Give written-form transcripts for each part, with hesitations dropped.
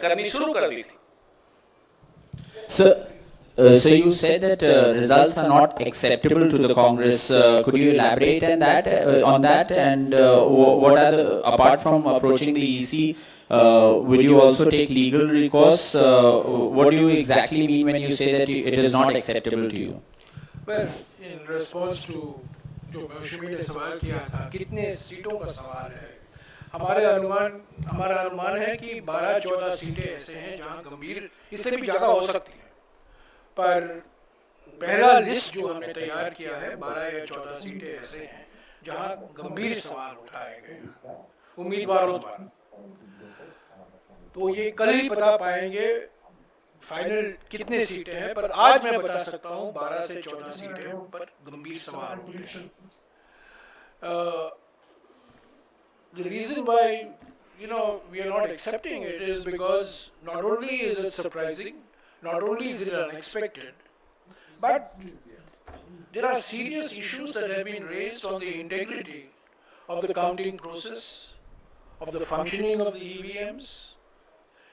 करनी शुरू कर दी थी। So you said that results are not acceptable to the Congress. Could you elaborate on that? And what are the, apart from approaching the EC, will you also take legal recourse? What do you exactly mean when you say that it is not acceptable to you? Well, in response to जो मौसमी ने सवाल किया था, कितने सीटों का सवाल है, हमारा अनुमान है कि 12-14 सीटें ऐसे हैं जहां गंभीर, इससे भी ज़्यादा हो सकती हैं, पर पहला लिस्ट जो हमने तैयार किया है 12 या 14 सीटें ऐसे हैं जहां गंभीर सवाल उठाए गए उम्मीदवारों द्वारा। तो ये कल ही बता पाएंगे फाइनल कितने सीटें हैं, पर आज मैं बता सकता हूँ 12 से 14 सीटें पर गंभीर सवाल उठे हैं। The reason why we are not accepting it is because not only is it surprising, not only is it unexpected, but there are serious issues that have been raised on the integrity of the counting process, of the functioning of the EVMs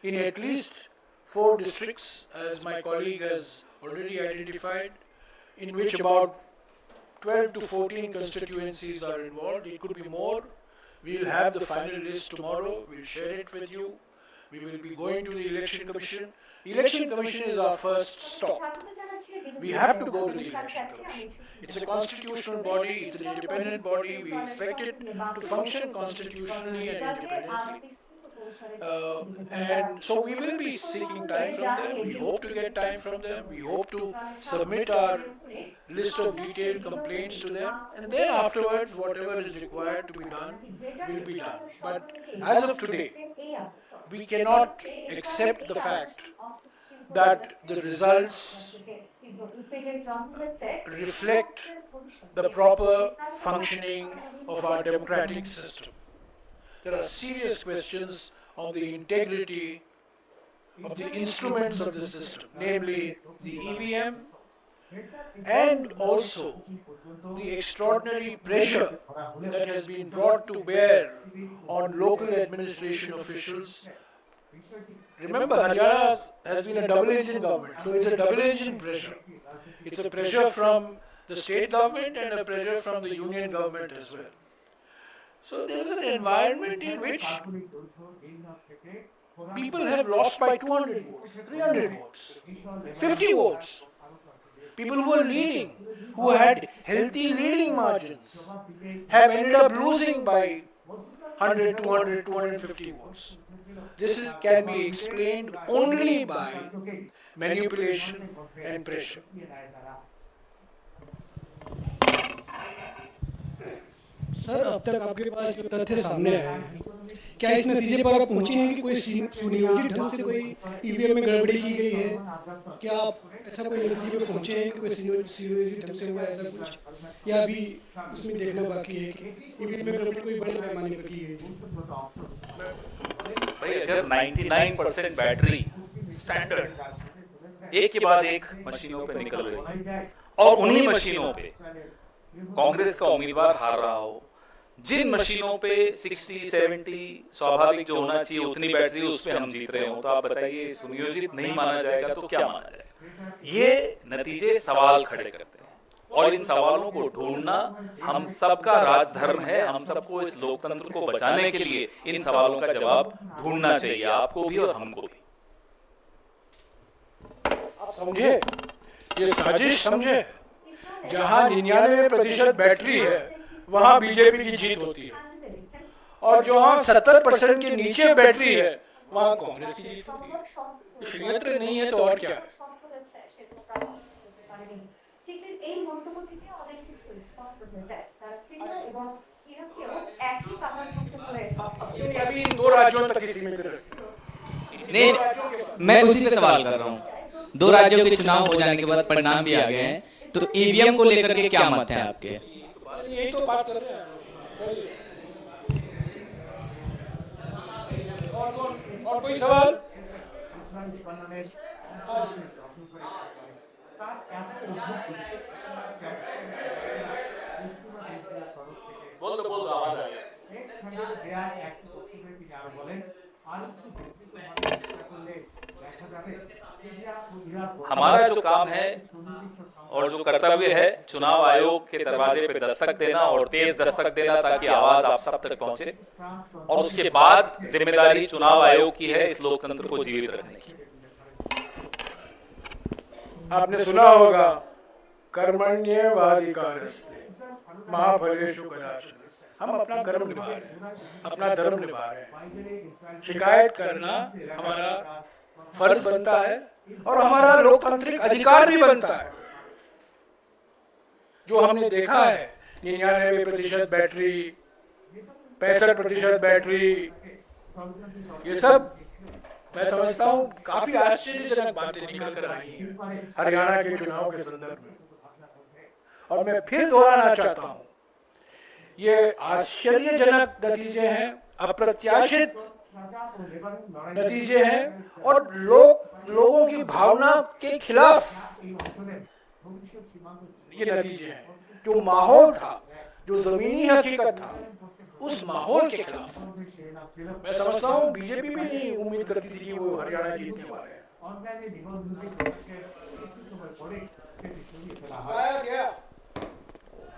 in at least 4 districts, as my colleague has already identified, in which about 12 to 14 constituencies are involved. It could be more. We will have the final list tomorrow. We will share it with you. We will be going to the Election Commission. Election Commission is our first stop. We have to go to the Election Commission. It's a constitutional body, it's an independent body. We expect it to function constitutionally and independently. And so we will be seeking time from them. We hope to get time from them. We hope to submit our list of detailed complaints to them, and then afterwards whatever is required to be done will be done. But as of today, we cannot accept the fact that the results reflect the proper functioning of our democratic system. There are serious questions on the integrity of the instruments of the system, namely the EVM, and also the extraordinary pressure that has been brought to bear on local administration officials. Remember, Haryana has been a double-engine government, so it's a double-engine pressure. It's a pressure from the state government and a pressure from the union government as well. So there is an environment in which people have lost by 200 votes, 300 votes, 50 votes. People who were leading, who had healthy leading margins, have ended up losing by 100, 200, 250 votes. This can be explained only by manipulation and pressure. Sir, अब तक आपके पास जो तथ्य सामने आए हैं, क्या इस नतीजे पर आप पहुंचे हैं कि कोई सुनियोजित ढंग से कोई ईवीएम में गड़बड़ी की गई है? क्या आप ऐसा कोई नतीजे पर पहुंचे हैं कि कोई सुनियोजित ढंग से हुआ ऐसा कुछ, या अभी उसमें देखना बाकी है कि ईवीएम में गड़बड़ी कोई बड़े पैमाने पर की गई? भाई, अगर 99% बैटरी स्टैंडर्ड एक के बाद एक मशीनों पे निकल रही और उन्हीं मशीनों पे कांग्रेस का उम्मीदवार हार रहा हो, जिन मशीनों पे 60-70 स्वाभाविक जो होना चाहिए उतनी बैटरी उस पे हम जीत रहे हो, तो आप बताइए सुनियोजित नहीं माना जाएगा तो क्या माना जाएगा? ये नतीजे सवाल खड़े करते हैं और इन सवालों को ढूंढना हम सबका राजधर्म है। हम सबको इस लोकतंत्र को बचाने के लिए इन सवालों का जवाब ढूंढना चाहिए, आपको भी और हमको भी। आप समझे, ये साजिश समझे, जहां 99% बैटरी है वहां बीजेपी की जीत होती है, और जहां 70% के नीचे बैटरी है वहां कांग्रेस की जीत होती है। षड्यंत्र नहीं है तो और क्या है? अभी इन 2 राज्यों तक ही सीमित है। नहीं, मैं उसी पे सवाल कर रहा हूँ। 2 राज्यों के चुनाव हो जाने के बाद परिणाम भी आ गए हैं, तो ईवीएम को लेकर के क्या मत है आपके? यही तो बात कर रहे हैं। और कोई सवाल? बोल आवाज आ हमारा जो काम है और जो कर्तव्य है, चुनाव आयोग के दरवाजे पे दस्तक देना और तेज दस्तक देना ताकि आवाज आप सब तक पहुंचे, और उसके बाद जिम्मेदारी चुनाव आयोग की है इस लोकतंत्र को जीवित रखने की। आपने सुना होगा, कर्मण्येवाधिकारस्ते मा फलेषु कदाचन। हम अपना कर्म निभा रहे हैं, अपना धर्म निभा रहे हैं। शिकायत करना हमारा फर्ज बनता है और हमारा लोकतांत्रिक अधिकार भी बनता है। जो हमने देखा है, 99% बैटरी, 65% बैटरी, ये सब मैं समझता हूँ काफी आश्चर्यजनक बातें निकल कर आई हैं हरियाणा के चुनाव के संदर्भ में। और मैं फिर दोहराना चाहता हूँ, ये आश्चर्यजनक नतीजे हैं, अप्रत्याशित नतीजे हैं और लोगों की भावना के खिलाफ ये नतीजे हैं। जो माहौल था, जो जमीनी हकीकत था, उस माहौल के खिलाफ मैं समझता हूँ बीजेपी भी नहीं उम्मीद करती थी कि वो हरियाणा जीतने वाले हैं। जितवाया गया,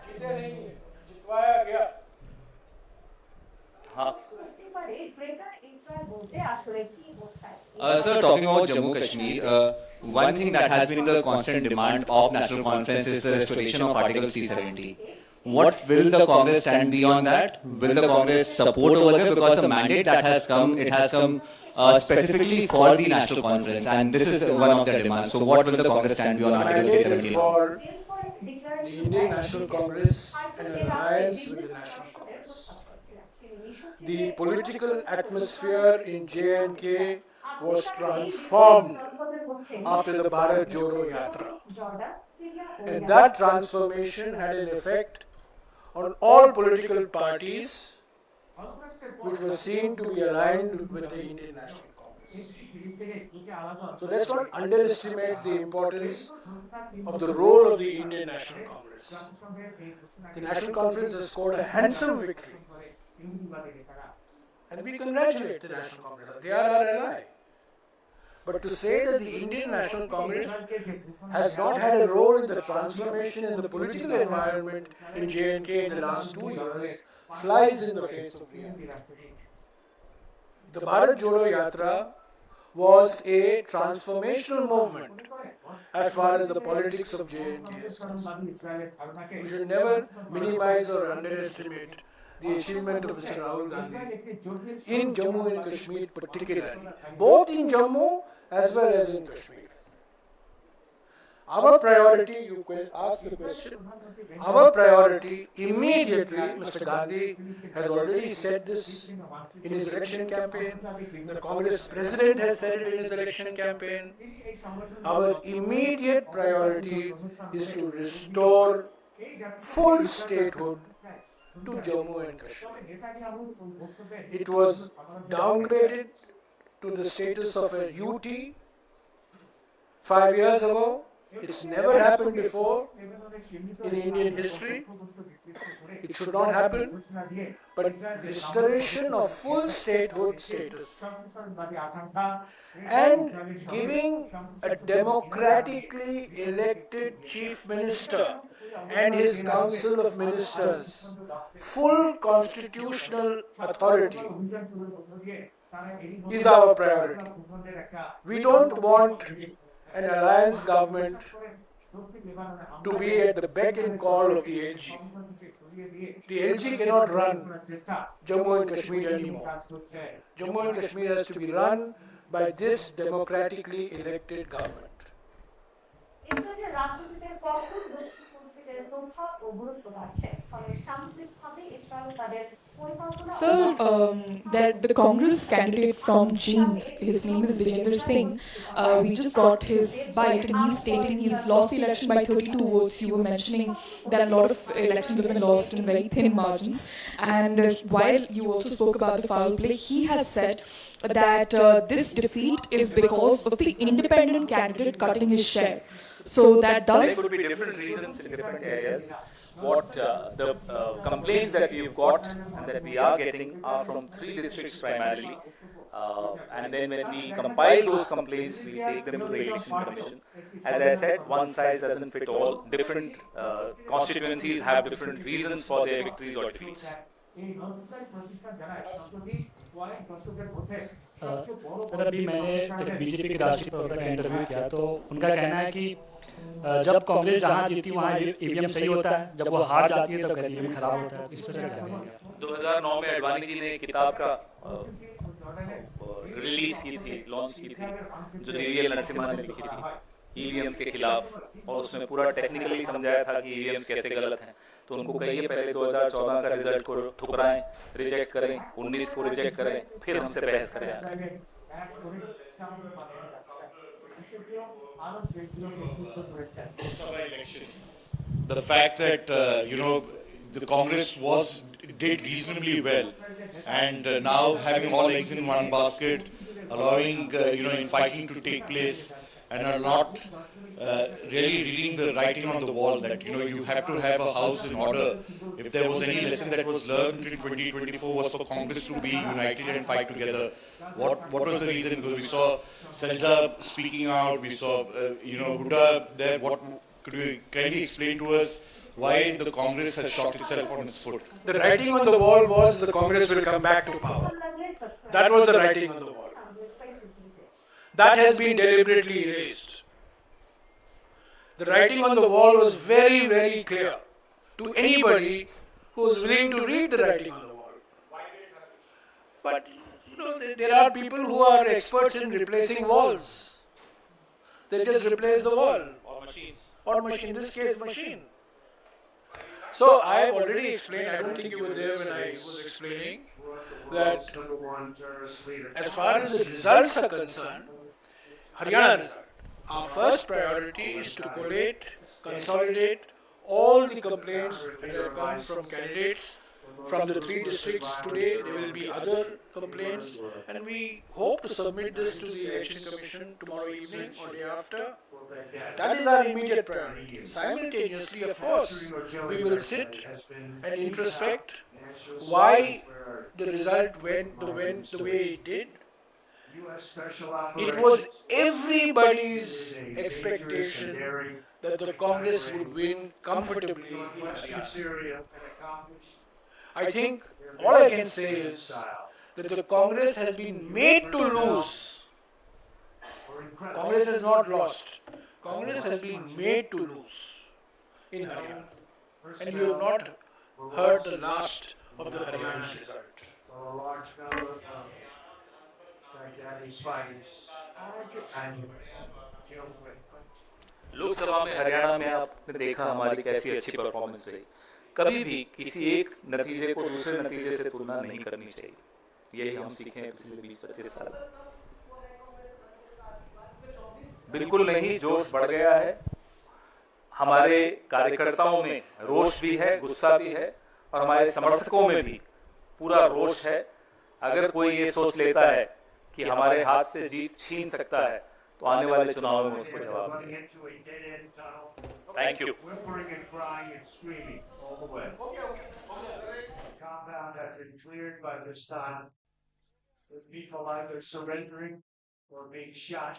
जीते नहीं, जितवाया गया। हाँ Sir, talking about Jammu Kashmir, one thing that has been the constant demand of National Conference is the restoration of Article 370. What will the Congress stand beyond that? Will the Congress support over there? Because the mandate that has come, it has come specifically for the National Conference, and this is one of their demands. So, what will the Congress stand beyond Article 370? For the Indian National Congress and an alliance with the National Congress. The political atmosphere in J&K was transformed after the Bharat Jodo Yatra. And that transformation had an effect on all political parties which were seen to be aligned with the Indian National Congress. So let's not underestimate the importance of the role of the Indian National Congress. The National Conference has scored a handsome victory. And we congratulate the National Congress. They are our ally. But to say that the Indian National Congress has not had a role in the transformation in the political environment in J&K in the last 2 years flies in the face of reality. The Bharat Jodo Yatra was a transformational movement as far as the politics of J&K is concerned. We should never minimize or underestimate the achievement of Mr. Rahul Gandhi in Jammu and Kashmir particularly, both in Jammu as well as in Kashmir. Our priority, you asked the question, our priority immediately, Mr. Gandhi has already said this in his election campaign, the Congress president has said it in his election campaign. Our immediate priority is to restore full statehood to Jammu and Kashmir. It was downgraded to the status of a UT 5 years ago. It's never happened before in Indian history. It should not happen. But restoration of full statehood status and giving a democratically elected chief minister and his council of ministers full constitutional authority is our priority. We don't want an alliance government to be at the beck and call of the LG. The LG cannot run Jammu and Kashmir anymore. Jammu and Kashmir has to be run by this democratically elected government. So, that the Congress candidate from Jeend, his name is Vijender Singh, we just got his bite and he's stating he's lost the election by 32 votes. You were mentioning that a lot of elections have been lost in very thin margins. And while you also spoke about the foul play, he has said that this defeat is because of the independent candidate cutting his share. So that does... There could be different reasons in different areas. What the complaints that we've got and that we are getting are from 3 districts primarily. And then when we compile those complaints, we take them to the election commission. As I said, one size doesn't fit all. Different constituencies have different reasons for their victories or defeats. Sir अभी मैंने एक BJP के राष्ट्रीय प्रवक्ता का interview किया तो उनका कहना है कि जब कांग्रेस जहाँ जीती वहाँ ईवीएम सही होता है, जब वो हार जाती है तो कहती है ईवीएम खराब होता है। इस पर क्या कहेंगे? 2009 में अडवाणी जी ने एक किताब का रिलीज की थी, लॉन्च की थी, जो जीवीएल नरसिम्हा ने लिखी थी ईवीएम्स के खिलाफ, और उसमें पूरा टेक्निकली समझाया था कि ईवीएम्स कैसे गलत हैं। तो उनको कहिए पहले 2014 का रिजल्ट को ठुकराएं, रिजेक्ट करें, 19 को रिजेक्ट करें, फिर हमसे बहस करें। The fact that the Congress did reasonably well, and now having all eggs in one basket, allowing infighting to take place, and are not really reading the writing on the wall that you have to have a house in order. If there was any lesson that was learned in 2024 was for Congress to be united and fight together. What was the reason? Because we saw Selja speaking out, we saw Huda there. Could you kindly explain to us why the Congress has shot itself on its foot? The writing on the wall was the Congress will come back to power. That was the writing on the wall. That has been deliberately erased. The writing on the wall was very, very clear to anybody who is willing to read the writing on the wall. But there are people who are experts in replacing walls. They just replace the wall. Or machine. In this case, machine. So I have already explained, I don't think you were there when I was explaining, that as far as the results are concerned, Haryana result, our first priority is to collate, consolidate all the complaints that have come from candidates from the 3 districts today. There will be other complaints, and we hope to submit this to the Election Commission tomorrow evening or day after. That is our immediate priority. Simultaneously, of course, we will sit and introspect why the result went the way it did. It was everybody's expectation that the Congress would win comfortably in Haryana. I think all I can say is that the Congress has been made to lose. Congress has not lost. Congress has been made to lose in Haryana. And you have not heard the last of the Haryana result. Lok Sabha में हरियाणा में आपने देखा हमारी कैसी अच्छी performance रही। कभी भी किसी एक नतीजे को दूसरे नतीजे से तुलना नहीं करनी चाहिए, यही हम सीखे हैं पिछले 20-25 साल। बिल्कुल नहीं, जोश बढ़ गया है, हमारे कार्यकर्ताओं में रोष भी है, गुस्सा भी है, और हमारे समर्थकों में भी पूरा रोष है। अगर कोई ये सोच लेता है कि हमारे हाथ से जीत छीन सकता है, तो आने वाले चुनाव में उसको जवाब दें। Thank you. Compound has been cleared by this time, with people either surrendering or being shot.